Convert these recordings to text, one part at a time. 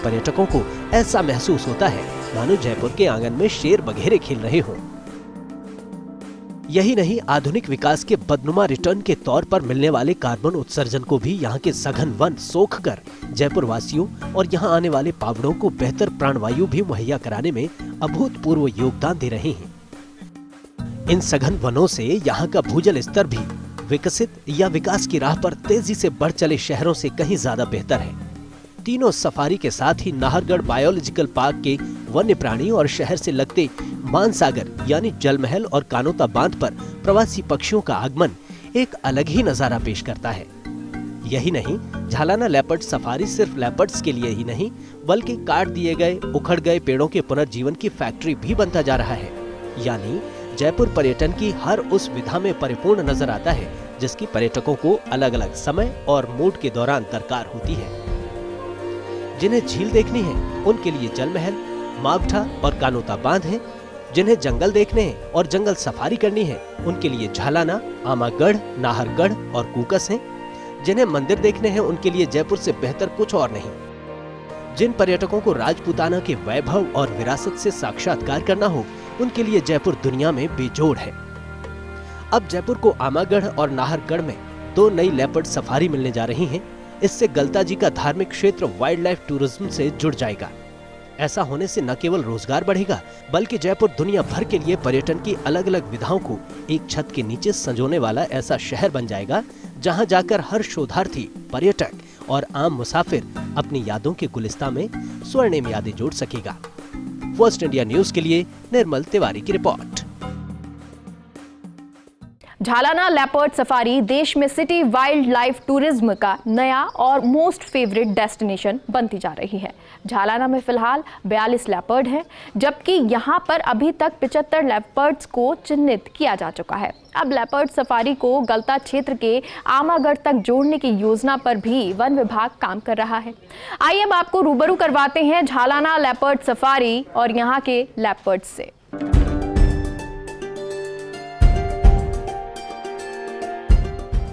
पर्यटकों को ऐसा महसूस होता है मानो जयपुर के आंगन में शेर बघेरे खेल रहे हों। यही नहीं, आधुनिक विकास के बदनुमा रिटर्न के तौर पर मिलने वाले कार्बन उत्सर्जन को भी यहाँ के सघन वन सोख कर जयपुर वासियों और यहाँ आने वाले पावड़ों को बेहतर प्राणवायु भी मुहैया कराने में अभूतपूर्व योगदान दे रहे हैं। इन सघन वनों से यहाँ का भूजल स्तर भी विकसित या विकास की राह पर तेजी से बढ़ चले शहरों से कहीं ज्यादा बेहतर है। तीनों सफारी के साथ ही नाहरगढ़ बायोलॉजिकल पार्क के वन्य प्राणी और शहर से लगते मानसागर यानी जलमहल और कानोता बांध पर प्रवासी पक्षियों का आगमन एक अलग ही नजारा पेश करता है। यही नहीं, झालाना लेपर्ड सफारी सिर्फ लेपर्ड्स के लिए ही नहीं बल्कि काट दिए गए, उखड़ गए पेड़ों के पुनर्जीवन की फैक्ट्री भी बनता जा रहा है। यानी जयपुर पर्यटन की हर उस विधा में परिपूर्ण नजर आता है जिसकी पर्यटकों को अलग अलग समय और मूड के दौरान दरकार होती है। जिन्हें झील देखनी है उनके लिए जलमहल, मावठा और कानोता बांध है। जिन्हें जंगल देखने हैं और जंगल सफारी करनी है उनके लिए झालाना, आमागढ़, नाहरगढ़ और कूकस हैं। जिन्हें मंदिर देखने हैं उनके लिए जयपुर से बेहतर कुछ और नहीं। जिन पर्यटकों को राजपूताना के वैभव और विरासत से साक्षात्कार करना हो उनके लिए जयपुर दुनिया में बेजोड़ है। अब जयपुर को आमागढ़ और नाहरगढ़ में 2 नई लेपर्ड सफारी मिलने जा रही हैं। इससे गलता जी का धार्मिक क्षेत्र वाइल्ड लाइफ टूरिज्म से जुड़ जाएगा। ऐसा होने से न केवल रोजगार बढ़ेगा बल्कि जयपुर दुनिया भर के लिए पर्यटन की अलग अलग विधाओं को एक छत के नीचे संजोने वाला ऐसा शहर बन जाएगा जहां जाकर हर शोधार्थी, पर्यटक और आम मुसाफिर अपनी यादों के गुलिस्तां में स्वर्णिम यादें जोड़ सकेगा। फर्स्ट इंडिया न्यूज के लिए निर्मल तिवारी की रिपोर्ट। झालाना लेपर्ड सफारी देश में सिटी वाइल्ड लाइफ टूरिज्म का नया और मोस्ट फेवरेट डेस्टिनेशन बनती जा रही है। झालाना में फिलहाल 42 लेपर्ड हैं, जबकि यहां पर अभी तक 75 लेपर्ड्स को चिन्हित किया जा चुका है। अब लेपर्ड सफारी को गलता क्षेत्र के आमागढ़ तक जोड़ने की योजना पर भी वन विभाग काम कर रहा है। आइए अब आपको रूबरू करवाते हैं झालाना लेपर्ड सफारी और यहाँ के लेपर्ड्स से।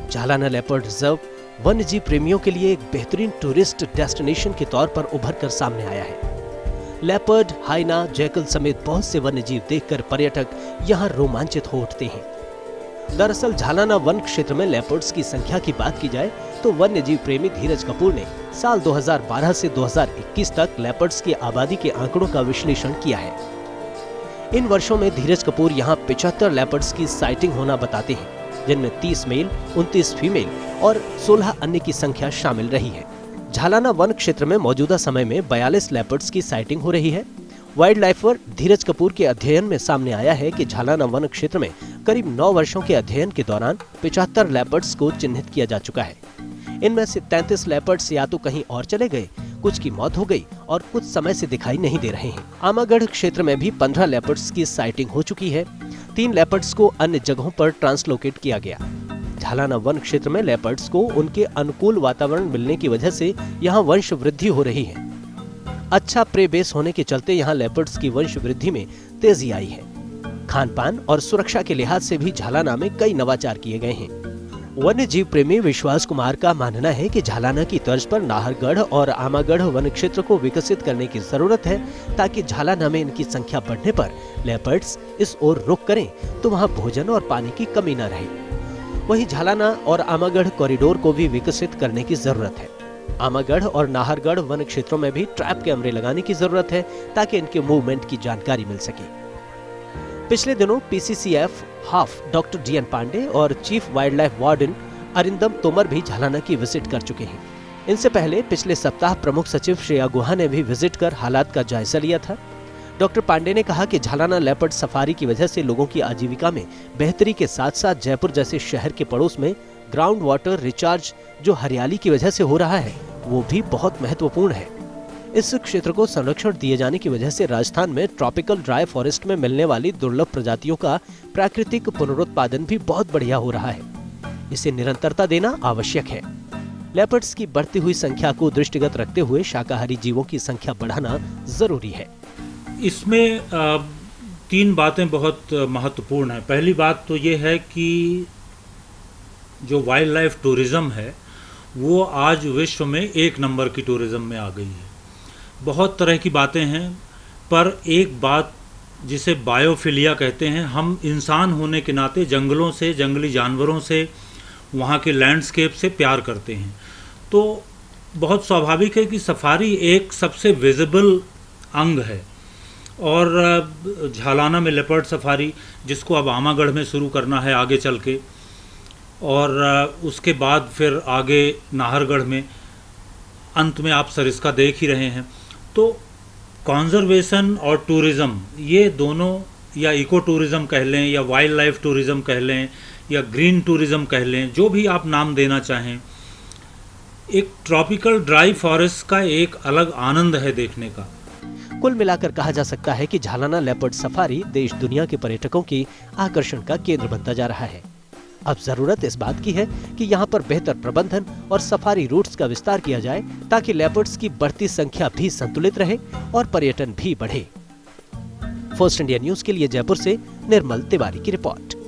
झालाना लेपर्ड रिजर्व वन्यजीव प्रेमियों के लिए एक बेहतरीन टूरिस्ट डेस्टिनेशन के तौर पर उभर कर सामने आया है। लेपर्ड, हाइना, जैकल समेत बहुत से वन्यजीव देखकर पर्यटक यहाँ रोमांचित हो उठते हैं। दरअसल झालाना वन क्षेत्र में लेपर्ड्स की संख्या की बात की जाए तो वन्यजीव प्रेमी धीरज कपूर ने साल 2012 से 2021 तक लेपर्ड्स की आबादी के आंकड़ों का विश्लेषण किया है। इन वर्षों में धीरज कपूर यहाँ 75 लेपर्ड्स की साइटिंग होना बताते हैं, जिनमें 30 मेल, 29 फीमेल और 16 अन्य की संख्या शामिल रही है। झालाना वन क्षेत्र में मौजूदा समय में 42 लेपर्ड्स की साइटिंग हो रही है। वाइल्ड लाइफर धीरज कपूर के अध्ययन में सामने आया है कि झालाना वन क्षेत्र में करीब 9 वर्षों के अध्ययन के दौरान 75 लेपर्ड्स को चिन्हित किया जा चुका है। इनमें से 33 लेपर्ड्स या तो कहीं और चले गए, कुछ की मौत हो गई और कुछ समय से दिखाई नहीं दे रहे हैं। आमागढ़ क्षेत्र में भी 15 लेपर्ड्स की साइटिंग हो चुकी है। 3 लेपर्ड्स को अन्य जगहों पर ट्रांसलोकेट किया गया। झालाना वन क्षेत्र में लेपर्ड्स को उनके अनुकूल वातावरण मिलने की वजह से यहाँ वंश वृद्धि हो रही है। अच्छा प्रे बेस होने के चलते यहाँ लेपर्ड्स की वंश वृद्धि में तेजी आई है। खान पान और सुरक्षा के लिहाज से भी झालाना में कई नवाचार किए गए हैं। वन्य जीव प्रेमी विश्वास कुमार का मानना है कि झालाना की तर्ज पर नाहरगढ़ और आमागढ़ वन क्षेत्र को विकसित करने की जरूरत है ताकि झालाना में इनकी संख्या बढ़ने पर लेपर्ड्स इस ओर रुख करें तो वहां भोजन और पानी की कमी न रहे। वहीं झालाना और आमागढ़ कॉरिडोर को भी विकसित करने की जरूरत है। आमागढ़ और नाहरगढ़ वन क्षेत्रों में भी ट्रैप कैमरे लगाने की जरूरत है ताकि इनके मूवमेंट की जानकारी मिल सके। पिछले दिनों PCCF HoFF doctor DN Pandey और chief wild life warden Arindam Tomar भी झालाना की विजिट कर चुके हैं। इनसे पहले पिछले सप्ताह प्रमुख सचिव श्रेया गुहा ने भी विजिट कर हालात का जायजा लिया था। डॉक्टर पांडे ने कहा कि झालाना लेपर्ड सफारी की वजह से लोगों की आजीविका में बेहतरी के साथ साथ जयपुर जैसे शहर के पड़ोस में ग्राउंड वाटर रिचार्ज जो हरियाली की वजह से हो रहा है वो भी बहुत महत्वपूर्ण है। इस क्षेत्र को संरक्षण दिए जाने की वजह से राजस्थान में ट्रॉपिकल ड्राई फॉरेस्ट में मिलने वाली दुर्लभ प्रजातियों का प्राकृतिक पुनरुत्पादन भी बहुत बढ़िया हो रहा है। इसे निरंतरता देना आवश्यक है। लेपर्ड्स की बढ़ती हुई संख्या को दृष्टिगत रखते हुए शाकाहारी जीवों की संख्या बढ़ाना जरूरी है। इसमें 3 बातें बहुत महत्वपूर्ण है। पहली बात तो ये है कि जो वाइल्ड लाइफ टूरिज्म है वो आज विश्व में 1 नंबर की टूरिज्म में आ गई है। बहुत तरह की बातें हैं, पर एक बात जिसे बायोफिलिया कहते हैं, हम इंसान होने के नाते जंगलों से, जंगली जानवरों से, वहाँ के लैंडस्केप से प्यार करते हैं। तो बहुत स्वाभाविक है कि सफारी एक सबसे विजिबल अंग है। और झालाना में लेपर्ड सफारी, जिसको अब आमागढ़ में शुरू करना है आगे चल के, और उसके बाद फिर आगे नाहरगढ़ में, अंत में आप सरिस्का देख ही रहे हैं। तो कंजर्वेशन और टूरिज़्म, ये दोनों, या इको टूरिज़्म कह लें, या वाइल्ड लाइफ टूरिज़्म कह लें, या ग्रीन टूरिज़्म कह लें, जो भी आप नाम देना चाहें, एक ट्रॉपिकल ड्राई फॉरेस्ट का एक अलग आनंद है देखने का। कुल मिलाकर कहा जा सकता है कि झालाना लेपर्ड सफारी देश दुनिया के पर्यटकों की आकर्षण का केंद्र बनता जा रहा है। अब जरूरत इस बात की है कि यहाँ पर बेहतर प्रबंधन और सफारी रूट्स का विस्तार किया जाए, ताकि लेपर्ड्स की बढ़ती संख्या भी संतुलित रहे और पर्यटन भी बढ़े। फर्स्ट इंडिया न्यूज के लिए जयपुर से निर्मल तिवारी की रिपोर्ट।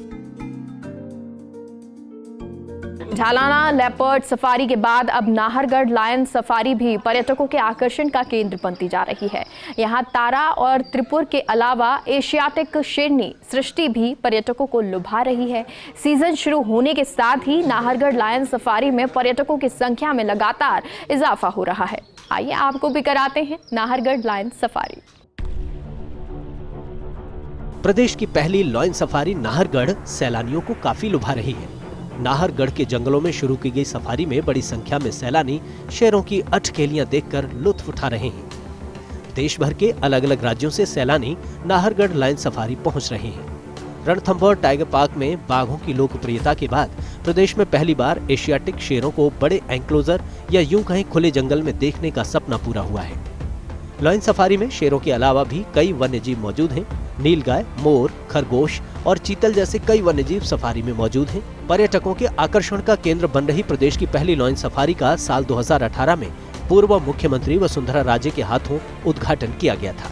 झालाना लेपर्ड सफारी के बाद अब नाहरगढ़ लायन सफारी भी पर्यटकों के आकर्षण का केंद्र बनती जा रही है। यहाँ तारा और त्रिपुर के अलावा एशियाटिक शेरनी सृष्टि भी पर्यटकों को लुभा रही है। सीजन शुरू होने के साथ ही नाहरगढ़ लायन सफारी में पर्यटकों की संख्या में लगातार इजाफा हो रहा है। आइए आपको भी कराते हैं नाहरगढ़ लायन सफारी। प्रदेश की पहली लायन सफारी नाहरगढ़ सैलानियों को काफी लुभा रही है। नाहरगढ़ के जंगलों में शुरू की गई सफारी में बड़ी संख्या में सैलानी शेरों की अठखेलियां देखकर लुत्फ उठा रहे हैं। देश भर के अलग अलग राज्यों से सैलानी नाहरगढ़ लायन सफारी पहुंच रहे हैं। रणथंभौर टाइगर पार्क में बाघों की लोकप्रियता के बाद प्रदेश में पहली बार एशियाटिक शेरों को बड़े एंक्लोजर या यूं कहीं खुले जंगल में देखने का सपना पूरा हुआ है। लायन सफारी में शेरों के अलावा भी कई वन्यजीव मौजूद हैं। नीलगाय, मोर, खरगोश और चीतल जैसे कई वन्यजीव सफारी में मौजूद हैं। पर्यटकों के आकर्षण का केंद्र बन रही प्रदेश की पहली लायन सफारी का साल 2018 में पूर्व मुख्यमंत्री वसुंधरा राजे के हाथों उद्घाटन किया गया था।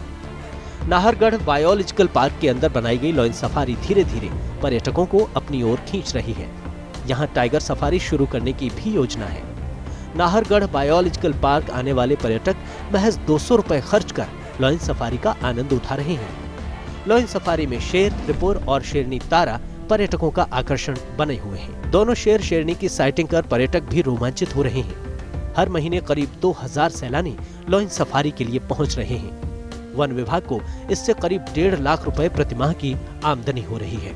नाहरगढ़ बायोलॉजिकल पार्क के अंदर बनाई गई लायन सफारी धीरे धीरे पर्यटकों को अपनी ओर खींच रही है। यहाँ टाइगर सफारी शुरू करने की भी योजना है। नाहरगढ़ बायोलॉजिकल पार्क आने वाले पर्यटक महज 200 रुपए खर्च कर लायन सफारी का आनंद उठा रहे हैं। लायन सफारी में शेर, त्रिपुर और शेरनी तारा पर्यटकों का आकर्षण बने हुए हैं। दोनों शेर शेरनी की साइटिंग कर पर्यटक भी रोमांचित हो रहे हैं। हर महीने करीब 2000 सैलानी लायन सफारी के लिए पहुंच रहे हैं। वन विभाग को इससे करीब 1.5 लाख रुपए प्रतिमाह की आमदनी हो रही है।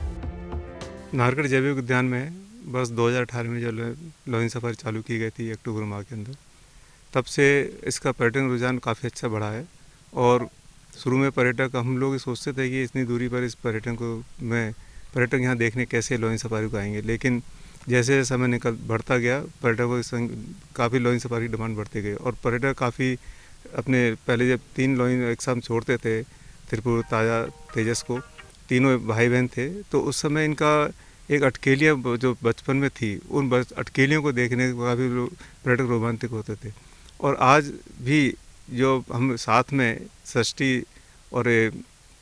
नाहरगढ़ जैविक उद्यान में बस 2018 में जो लायन सफारी चालू की गई थी अक्टूबर माह के अंदर, तब से इसका पर्यटन रुझान काफ़ी अच्छा बढ़ा है। और शुरू में पर्यटक, हम लोग सोचते थे कि इतनी दूरी पर इस पर्यटक यहाँ देखने कैसे लायन सफारी को आएंगे, लेकिन जैसे समय बढ़ता गया पर्यटकों की काफ़ी लायन सफारी की डिमांड बढ़ती गई। और पर्यटक काफ़ी अपने पहले जब 3 लायन एक साथ छोड़ते थे, त्रिपुर, ताजा, तेजस को, तीनों भाई बहन थे, तो उस समय इनका एक अटकेलियाँ जो बचपन में थी, उन अटकेलियों को देखने को काफ़ी पर्यटक रोमांचित होते थे। और आज भी जो हम साथ में षष्ठी और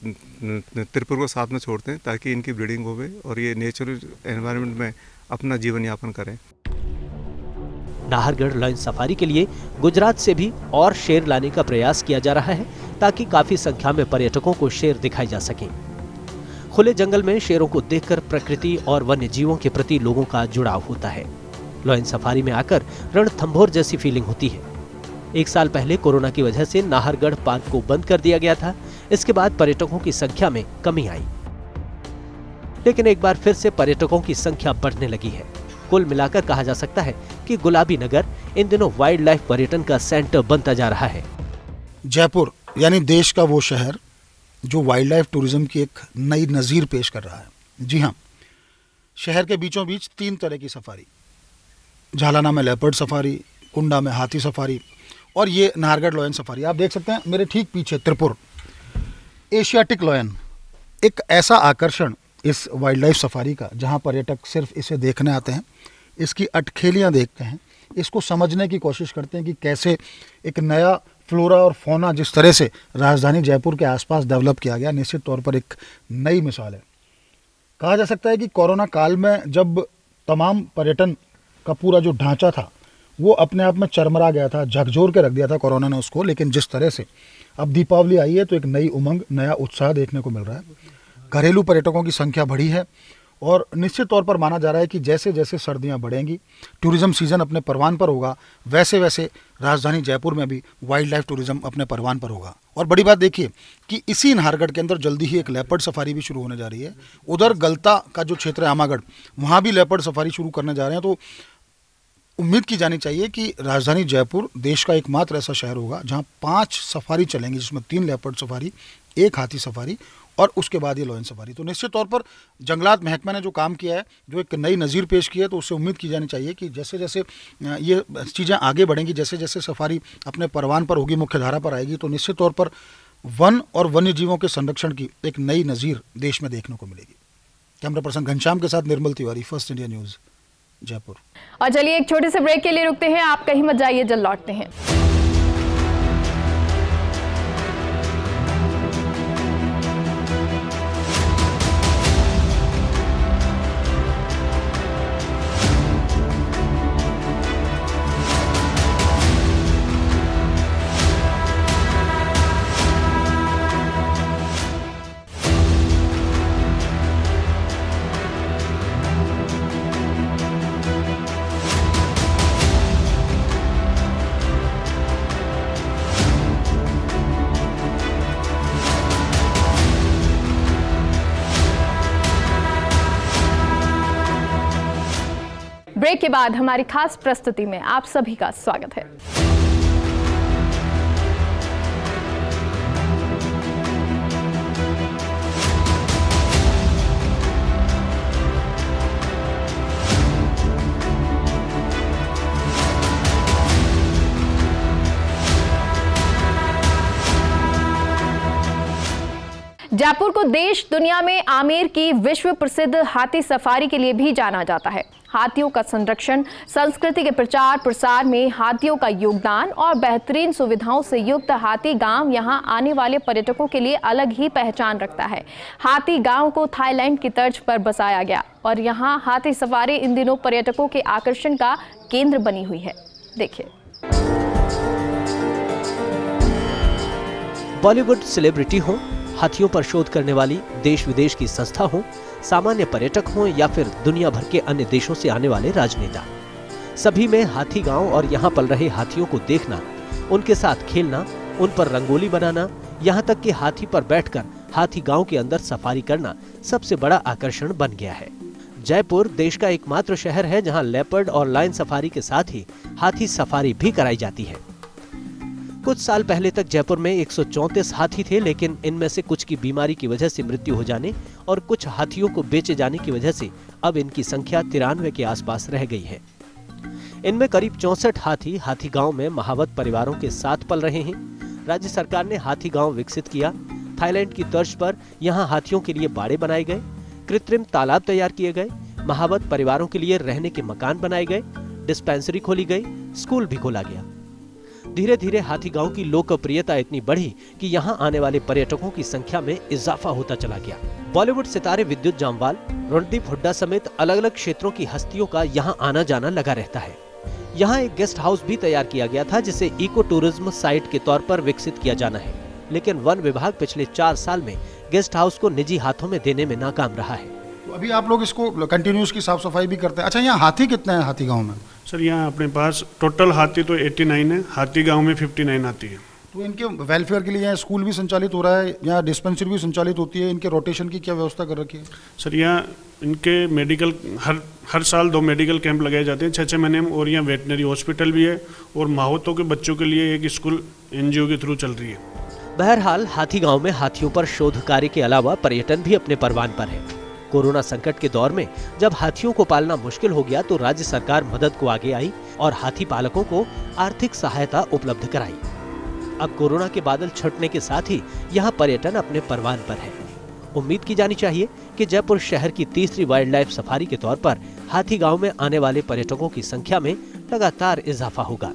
त्रिपुर को साथ में छोड़ते हैं ताकि इनकी ब्रीडिंग होवे और ये नेचुरल एनवायरनमेंट में अपना जीवन यापन करें। नाहरगढ़ लायन सफारी के लिए गुजरात से भी और शेर लाने का प्रयास किया जा रहा है, ताकि काफी संख्या में पर्यटकों को शेर दिखाई जा सके। खुले जंगल में शेरों को देखकर प्रकृति और वन्य जीवों के प्रति लोगों का जुड़ाव होता है। लायन सफारी में आकर रणथंभौर जैसी फीलिंग होती है। 1 साल पहले कोरोना की वजह से नाहरगढ़ पार्क को बंद कर दिया गया था। इसके बाद पर्यटकों की संख्या में कमी आई, लेकिन एक बार फिर से पर्यटकों की संख्या बढ़ने लगी है। कुल मिलाकर कहा जा सकता है कि गुलाबी नगर इन दिनों वाइल्ड लाइफ पर्यटन का सेंटर बनता जा रहा है। जयपुर यानी देश का वो शहर जो वाइल्ड लाइफ टूरिज्म की एक नई नज़ीर पेश कर रहा है। जी हाँ, शहर के बीचों बीच 3 तरह की सफारी, झालाना में लेपर्ड सफारी, कुंडा में हाथी सफारी और ये नाहरगढ़ लायन सफारी। आप देख सकते हैं मेरे ठीक पीछे त्रिपुर एशियाटिक लायन, एक ऐसा आकर्षण इस वाइल्ड लाइफ सफारी का जहां पर्यटक सिर्फ इसे देखने आते हैं, इसकी अटखेलियां देखते हैं, इसको समझने की कोशिश करते हैं कि कैसे एक नया फ्लोरा और फौना जिस तरह से राजधानी जयपुर के आसपास डेवलप किया गया, निश्चित तौर पर एक नई मिसाल है। कहा जा सकता है कि कोरोना काल में जब तमाम पर्यटन का पूरा जो ढांचा था वो अपने आप में चरमरा गया था, झकझोर के रख दिया था कोरोना ने उसको। लेकिन जिस तरह से अब दीपावली आई है तो एक नई उमंग, नया उत्साह देखने को मिल रहा है। घरेलू पर्यटकों की संख्या बढ़ी है और निश्चित तौर पर माना जा रहा है कि जैसे जैसे सर्दियां बढ़ेंगी, टूरिज्म सीजन अपने परवान पर होगा, वैसे वैसे राजधानी जयपुर में भी वाइल्ड लाइफ टूरिज्म अपने परवान पर होगा। और बड़ी बात देखिए कि इसी नाहरगढ़ के अंदर जल्दी ही एक लेपर्ड सफारी भी शुरू होने जा रही है। उधर गलता का जो क्षेत्र है आमागढ़, वहाँ भी लेपर्ड सफारी शुरू करने जा रहे हैं। तो उम्मीद की जानी चाहिए कि राजधानी जयपुर देश का एकमात्र ऐसा शहर होगा जहाँ 5 सफारी चलेंगी, जिसमें 3 लेपर्ड सफारी, 1 हाथी सफारी और उसके बाद ये लॉयन सफारी। तो निश्चित तौर पर जंगलात महकमा ने जो काम किया है, जो एक नई नज़ीर पेश की है, तो उससे उम्मीद की जानी चाहिए कि जैसे जैसे ये चीज़ें आगे बढ़ेंगी, जैसे जैसे सफारी अपने परवान पर होगी, मुख्य धारा पर आएगी, तो निश्चित तौर पर वन और वन्य जीवों के संरक्षण की एक नई नज़ीर देश में देखने को मिलेगी। कैमरा पर्सन घनश्याम के साथ Nirmal Tiwari, First India News, Jaipur. और चलिए एक छोटे से ब्रेक के लिए रुकते हैं, आप कहीं मत जाइए, जल्द लौटते हैं। ब्रेक के बाद हमारी खास प्रस्तुति में आप सभी का स्वागत है। जयपुर को देश दुनिया में आमेर की विश्व प्रसिद्ध हाथी सफारी के लिए भी जाना जाता है। हाथियों का संरक्षण, संस्कृति के प्रचार प्रसार में हाथियों का योगदान और बेहतरीन सुविधाओं से युक्त हाथी गांव यहां आने वाले पर्यटकों के लिए अलग ही पहचान रखता है। हाथी गांव को थाईलैंड की तर्ज पर बसाया गया और यहां हाथी सवारी इन दिनों पर्यटकों के आकर्षण का केंद्र बनी हुई है। देखिए। बॉलीवुड सेलिब्रिटी हो, हाथियों पर शोध करने वाली देश विदेश की संस्था हो, सामान्य पर्यटक हों या फिर दुनिया भर के अन्य देशों से आने वाले राजनेता, सभी में हाथी गांव और यहाँ पल रहे हाथियों को देखना, उनके साथ खेलना, उन पर रंगोली बनाना, यहाँ तक कि हाथी पर बैठकर हाथी गांव के अंदर सफारी करना सबसे बड़ा आकर्षण बन गया है। जयपुर देश का एकमात्र शहर है जहाँ लेपर्ड और लायन सफारी के साथ ही हाथी सफारी भी कराई जाती है। कुछ साल पहले तक जयपुर में 134 हाथी थे, लेकिन इनमें से कुछ की बीमारी की वजह से मृत्यु हो जाने और कुछ हाथियों को बेचे जाने की वजह से अब इनकी संख्या 93 के आसपास रह गई है। इनमें करीब 64 हाथी हाथी गांव में महावत परिवारों के साथ पल रहे हैं। राज्य सरकार ने हाथी गांव विकसित किया। थाईलैंड की तर्ज पर यहाँ हाथियों के लिए बाड़े बनाए गए, कृत्रिम तालाब तैयार किए गए, महावत परिवारों के लिए रहने के मकान बनाए गए, डिस्पेंसरी खोली गई, स्कूल भी खोला गया। धीरे धीरे हाथी गांव की लोकप्रियता इतनी बढ़ी कि यहां आने वाले पर्यटकों की संख्या में इजाफा होता चला गया। बॉलीवुड सितारे विद्युत जामवाल, रणदीप हुड्डा समेत अलग अलग क्षेत्रों की हस्तियों का यहां आना जाना लगा रहता है। यहां एक गेस्ट हाउस भी तैयार किया गया था जिसे इको टूरिज्म साइट के तौर पर विकसित किया जाना है, लेकिन वन विभाग पिछले 4 साल में गेस्ट हाउस को निजी हाथों में देने में नाकाम रहा है। तो अभी आप लोग इसको कंटिन्यूस की साफ सफाई भी करते हैं। अच्छा, यहाँ हाथी कितने हैं हाथी गांव में? सर यहाँ अपने पास टोटल हाथी तो 89 है, हाथी गांव में 59 हाथी है। तो इनके वेलफेयर के लिए यहाँ स्कूल भी संचालित हो रहा है, यहाँ डिस्पेंसरी भी संचालित होती है, इनके रोटेशन की क्या व्यवस्था कर रखी है? सर यहाँ इनके मेडिकल हर साल 2 मेडिकल कैंप लगाए जाते हैं 6-6 महीने में, और यहाँ वेटनरी हॉस्पिटल भी है और माहौतों के बच्चों के लिए एक स्कूल NGO के थ्रू चल रही है। बहरहाल हाथी गांव में हाथियों पर शोध कार्य के अलावा पर्यटन भी अपने परवान पर है। कोरोना संकट के दौर में जब हाथियों को पालना मुश्किल हो गया तो राज्य सरकार मदद को आगे आई और हाथी पालकों को आर्थिक सहायता उपलब्ध कराई। अब कोरोना के बादल छटने के साथ ही यहाँ पर्यटन अपने परवान पर है। उम्मीद की जानी चाहिए कि जयपुर शहर की तीसरी वाइल्ड लाइफ सफारी के तौर पर हाथी गांव में आने वाले पर्यटकों की संख्या में लगातार इजाफा होगा।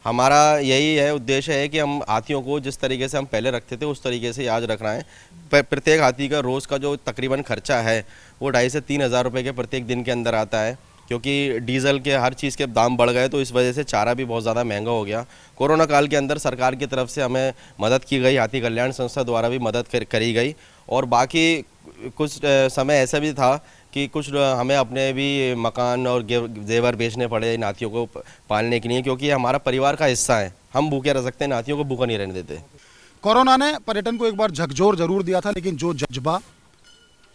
हमारा यही है उद्देश्य है कि हम हाथियों को जिस तरीके से हम पहले रखते थे उस तरीके से आज रख रहे हैं। प्रत्येक हाथी का रोज़ का जो तकरीबन खर्चा है वो 2,500 से 3,000 रुपये के प्रत्येक दिन के अंदर आता है, क्योंकि डीजल के हर चीज़ के दाम बढ़ गए, तो इस वजह से चारा भी बहुत ज़्यादा महंगा हो गया। कोरोना काल के अंदर सरकार की तरफ से हमें मदद की गई, हाथी कल्याण संस्था द्वारा भी मदद करी गई। और बाकी कुछ समय ऐसा भी था कि कुछ हमें अपने भी मकान और जेवर बेचने पड़े इन हाथियों को पालने के लिए, क्योंकि ये हमारा परिवार का हिस्सा है। हम भूखे रह सकते हैं, हाथियों को भूखा नहीं रहने देते। कोरोना ने पर्यटन को एक बार झकझोर जरूर दिया था, लेकिन जो जज्बा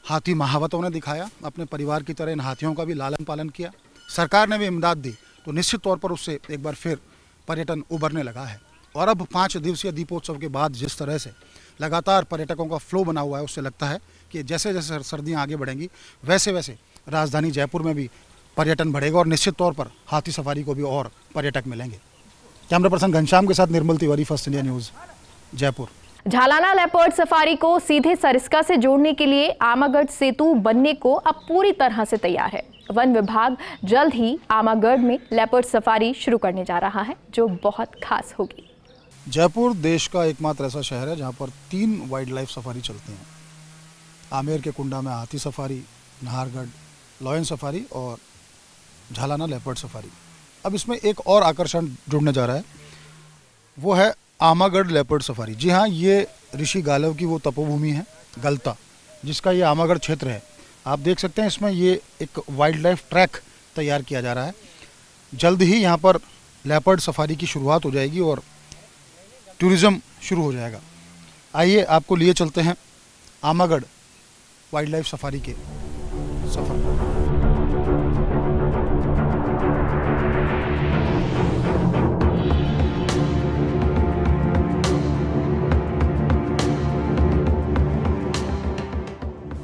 हाथी महावतों ने दिखाया, अपने परिवार की तरह इन हाथियों का भी लालन पालन किया, सरकार ने भी इमदाद दी, तो निश्चित तौर पर उससे एक बार फिर पर्यटन उभरने लगा है। और अब 5 दिवसीय दीपोत्सव के बाद जिस तरह से लगातार पर्यटकों का फ्लो बना हुआ है, उससे लगता है कि जैसे जैसे सर्दियाँ आगे बढ़ेंगी वैसे वैसे राजधानी जयपुर में भी पर्यटन बढ़ेगा और निश्चित तौर पर हाथी सफारी को भी और पर्यटक मिलेंगे। कैमरा पर्सन घनश्याम के साथ Nirmal Tiwari, First India News, Jaipur. Jhalana leopard safari को सीधे सरिस्का से जोड़ने के लिए आमागढ़ सेतु बनने को अब पूरी तरह से तैयार है। वन विभाग जल्द ही आमागढ़ में लेपर्ड सफारी शुरू करने जा रहा है, जो बहुत खास होगी। जयपुर देश का एकमात्र ऐसा शहर है जहां पर 3 वाइल्ड लाइफ सफारी चलती हैं। आमेर के कुंडा में हाथी सफारी, नाहरगढ़ लॉयन सफारी और झालाना लेपर्ड सफारी। अब इसमें एक और आकर्षण जुड़ने जा रहा है, वो है आमागढ़ लेपर्ड सफारी। जी हाँ, ये ऋषि गालव की वो तपोभूमि है गलता, जिसका ये आमागढ़ क्षेत्र है। आप देख सकते हैं इसमें ये एक वाइल्ड लाइफ ट्रैक तैयार किया जा रहा है। जल्द ही यहाँ पर लेपर्ड सफारी की शुरुआत हो जाएगी और टूरिज़्म शुरू हो जाएगा। आइए आपको लिए चलते हैं आमागढ़ वाइल्ड लाइफ सफारी के सफर।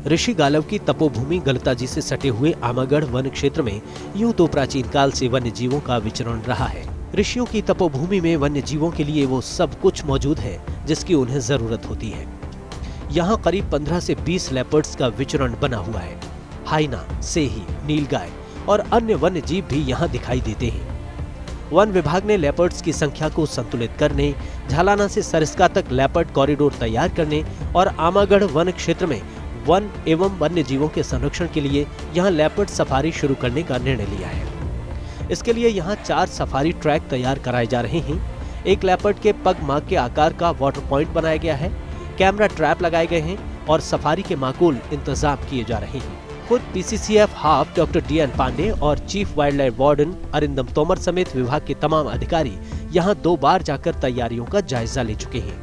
ऋषि गालव की तपोभूमि गलता जी से सटे हुए आमागढ़ वन क्षेत्र में यूं तो प्राचीन काल से वन्य जीवों का विचरण रहा है। ऋषियों की तपोभूमि में वन्य जीवों के लिए वो सब कुछ मौजूद है जिसकी उन्हें जरूरत होती है। यहाँ करीब 15 से 20 लेपर्ड्स का विचरण बना हुआ है। हाइना, सेही, नीलगाय और अन्य वन्य जीव भी यहाँ दिखाई देते हैं। वन विभाग ने लेपर्ड्स की संख्या को संतुलित करने, झालाना से सरिस्का तक लेपर्ड कॉरिडोर तैयार करने और आमागढ़ वन क्षेत्र में वन एवं वन्य जीवों के संरक्षण के लिए यहाँ लेपर्ड सफारी शुरू करने का निर्णय लिया है। इसके लिए यहाँ 4 सफारी ट्रैक तैयार कराए जा रहे हैं। एक लेपर्ड के पग मार्क के आकार का वाटर पॉइंट बनाया गया है, कैमरा ट्रैप लगाए गए हैं और सफारी के माकूल इंतजाम किए जा रहे हैं। खुद PCCF HoFF doctor DN Pandey और chief wild life warden Arindam Tomar समेत विभाग के तमाम अधिकारी यहाँ 2 बार जाकर तैयारियों का जायजा ले चुके हैं।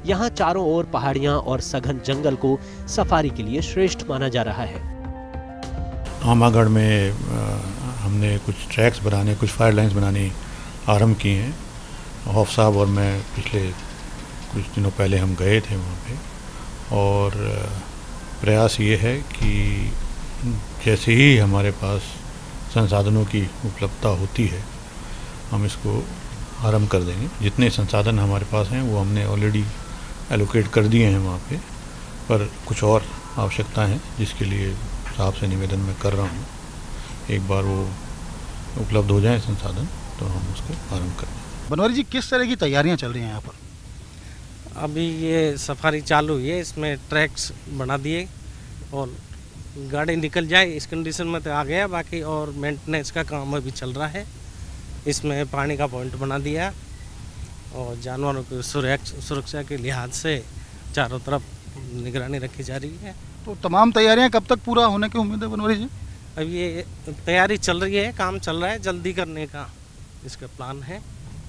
यहाँ चारों ओर पहाड़ियाँ और सघन जंगल को सफारी के लिए श्रेष्ठ माना जा रहा है। आमागढ़ में हमने कुछ ट्रैक्स बनाने, कुछ फायर लाइन्स बनाने आरंभ किए हैं। हॉफ साहब और मैं पिछले कुछ दिनों पहले हम गए थे वहाँ पे, और प्रयास ये है कि जैसे ही हमारे पास संसाधनों की उपलब्धता होती है हम इसको आरंभ कर देंगे। जितने संसाधन हमारे पास हैं वो हमने ऑलरेडी एलोकेट कर दिए हैं वहाँ पे, पर कुछ और आवश्यकता है जिसके लिए साहब से निवेदन मैं कर रहा हूँ। एक बार वो उपलब्ध हो जाए संसाधन तो हम उसको आरंभ कर दें। बनवारी जी, किस तरह की तैयारियाँ चल रही हैं यहाँ पर? अभी ये सफारी चालू हुई है, इसमें ट्रैक्स बना दिए और गाड़ी निकल जाए इस कंडीशन में तो आ गया। बाकी और मेंटेनेंस का काम अभी चल रहा है। इसमें पानी का पॉइंट बना दिया और जानवरों की सुरक्षा के लिहाज से चारों तरफ निगरानी रखी जा रही है। तो तमाम तैयारियां कब तक पूरा होने की उम्मीद है बनवारी जी? अब ये तैयारी चल रही है, काम चल रहा है, जल्दी करने का इसका प्लान है।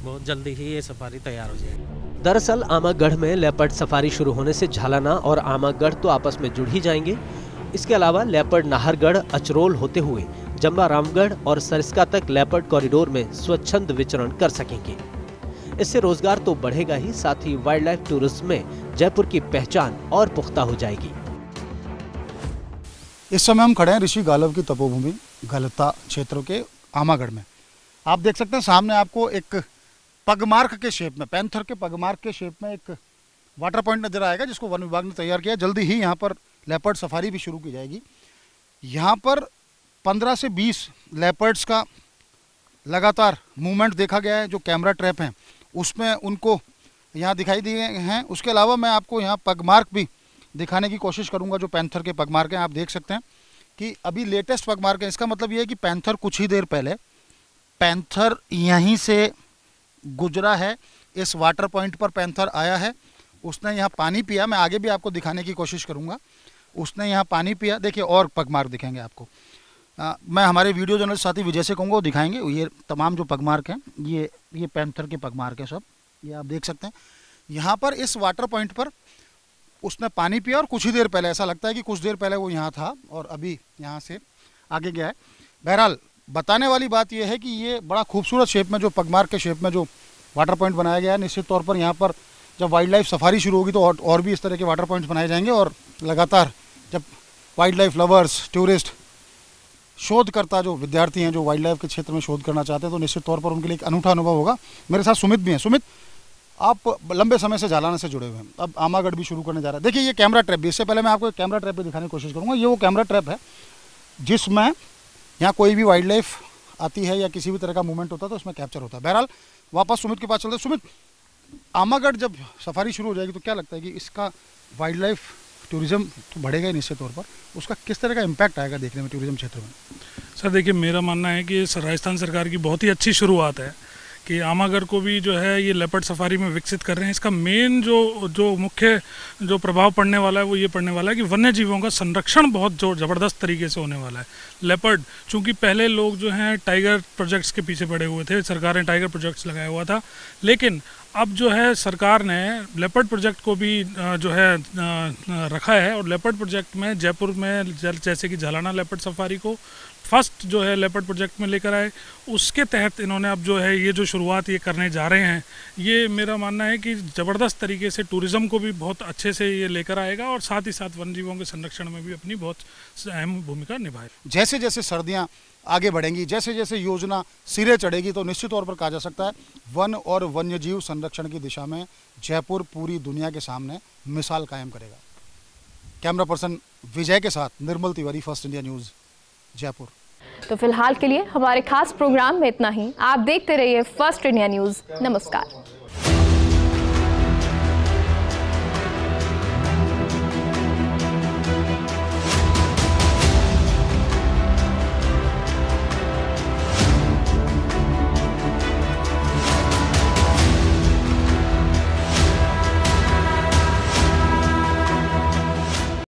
बहुत जल्दी ही ये सफारी तैयार हो जाएगी। दरअसल आमागढ़ में लेपर्ड सफारी शुरू होने से झालाना और आमागढ़ तो आपस में जुड़ ही जाएंगे। इसके अलावा लेपर्ड नाहरगढ़, अचरोल होते हुए जम्बा रामगढ़ और सरिस्का तक लेपर्ड कॉरिडोर में स्वच्छंद विचरण कर सकेंगे। इससे रोजगार तो बढ़ेगा ही, साथ ही वाइल्ड लाइफ टूरिज्म में जयपुर की पहचान और पुख्ता हो जाएगी। इस समय हम खड़े हैं ऋषि गालव की तपोभूमि गलता क्षेत्र के आमागढ़ में। आप देख सकते हैं सामने आपको एक पगमार्क के शेप में, पैंथर के पगमार्क के शेप में एक वाटर पॉइंट नजर आएगा, जिसको वन विभाग ने तैयार किया। जल्दी ही यहाँ पर लेपर्ड सफारी भी शुरू की जाएगी। यहाँ पर 15 से 20 लेपर्ड्स का लगातार मूवमेंट देखा गया है। जो कैमरा ट्रैप हैं उसमें उनको यहाँ दिखाई दिए हैं। उसके अलावा मैं आपको यहाँ पगमार्क भी दिखाने की कोशिश करूँगा, जो पैंथर के पगमार्क हैं। आप देख सकते हैं कि अभी लेटेस्ट पगमार्क है। इसका मतलब ये है कि पैंथर कुछ ही देर पहले पैंथर यहीं से गुजरा है, इस वाटर पॉइंट पर पैंथर आया है, उसने यहाँ पानी पिया। मैं आगे भी आपको दिखाने की कोशिश करूँगा। उसने यहाँ पानी पिया, देखिए और पगमार्क दिखेंगे आपको। मैं हमारे वीडियो जर्नलिस्ट साथी विजय से कहूँगा वो दिखाएंगे। ये तमाम जो पगमार्क हैं ये पैंथर के पगमार्क हैं सब, ये आप देख सकते हैं। यहाँ पर इस वाटर पॉइंट पर उसने पानी पिया और कुछ ही देर पहले, ऐसा लगता है कि कुछ देर पहले वो यहाँ था और अभी यहाँ से आगे गया है। बहरहाल बताने वाली बात यह है कि ये बड़ा खूबसूरत शेप में, जो पगमार्क के शेप में जो वाटर पॉइंट बनाया गया है, निश्चित तौर पर यहाँ पर जब वाइल्ड लाइफ सफारी शुरू होगी तो और भी इस तरह के वाटर पॉइंट्स बनाए जाएंगे। और लगातार जब वाइल्ड लाइफ लवर्स, टूरिस्ट, शोधकर्ता जो विद्यार्थी हैं जो वाइल्ड लाइफ के क्षेत्र में शोध करना चाहते हैं, तो निश्चित तौर पर उनके लिए एक अनूठा अनुभव होगा। मेरे साथ सुमित भी हैं। सुमित, आप लंबे समय से झालाना से जुड़े हुए हैं, अब आमागढ़ भी शुरू करने जा रहा है। देखिए ये कैमरा ट्रैप भी, इससे पहले मैं आपको एक कैमरा ट्रैप भी दिखाने की कोशिश करूँगा। ये वो कैमरा ट्रैप है जिसमें यहाँ कोई भी वाइल्ड लाइफ आती है या किसी भी तरह का मूवमेंट होता है तो उसमें कैप्चर होता है। बहरहाल वापस सुमित के पास चलते हैं। सुमित, आमागढ़ जब सफारी शुरू हो जाएगी तो क्या लगता है कि इसका वाइल्ड लाइफ टूरिज्म तो बढ़ेगा ही निश्चित तौर पर, उसका किस तरह का इम्पैक्ट आएगा देखने में टूरिज्म क्षेत्र में? सर देखिए, मेरा मानना है कि राजस्थान सरकार की बहुत ही अच्छी शुरुआत है कि आमागढ़ को भी जो है ये लेपर्ड सफारी में विकसित कर रहे हैं। इसका मेन जो मुख्य जो प्रभाव पड़ने वाला है वो ये पड़ने वाला है कि वन्य जीवों का संरक्षण बहुत ज़बरदस्त तरीके से होने वाला है। लेपर्ड, चूँकि पहले लोग जो हैं टाइगर प्रोजेक्ट्स के पीछे पड़े हुए थे, सरकार ने टाइगर प्रोजेक्ट्स लगाया हुआ था, लेकिन अब जो है सरकार ने लेपर्ड प्रोजेक्ट को भी जो है रखा है। और लेपर्ड प्रोजेक्ट में जयपुर में जैसे कि झालाना लेपर्ड सफारी को फर्स्ट जो है लेपर्ड प्रोजेक्ट में लेकर आए, उसके तहत इन्होंने अब जो है ये जो शुरुआत ये करने जा रहे हैं, ये मेरा मानना है कि ज़बरदस्त तरीके से टूरिज़्म को भी बहुत अच्छे से ये लेकर आएगा और साथ ही साथ वन्य जीवों के संरक्षण में भी अपनी बहुत अहम भूमिका निभाएगा। जैसे जैसे सर्दियाँ आगे बढ़ेंगी, जैसे जैसे योजना सिरे चढ़ेगी, तो निश्चित तौर पर कहा जा सकता है वन और वन्यजीव संरक्षण की दिशा में जयपुर पूरी दुनिया के सामने मिसाल कायम करेगा। कैमरा पर्सन विजय के साथ Nirmal Tiwari, First India News, Jaipur. तो फिलहाल के लिए हमारे खास प्रोग्राम में इतना ही। आप देखते रहिए फर्स्ट इंडिया न्यूज़। नमस्कार।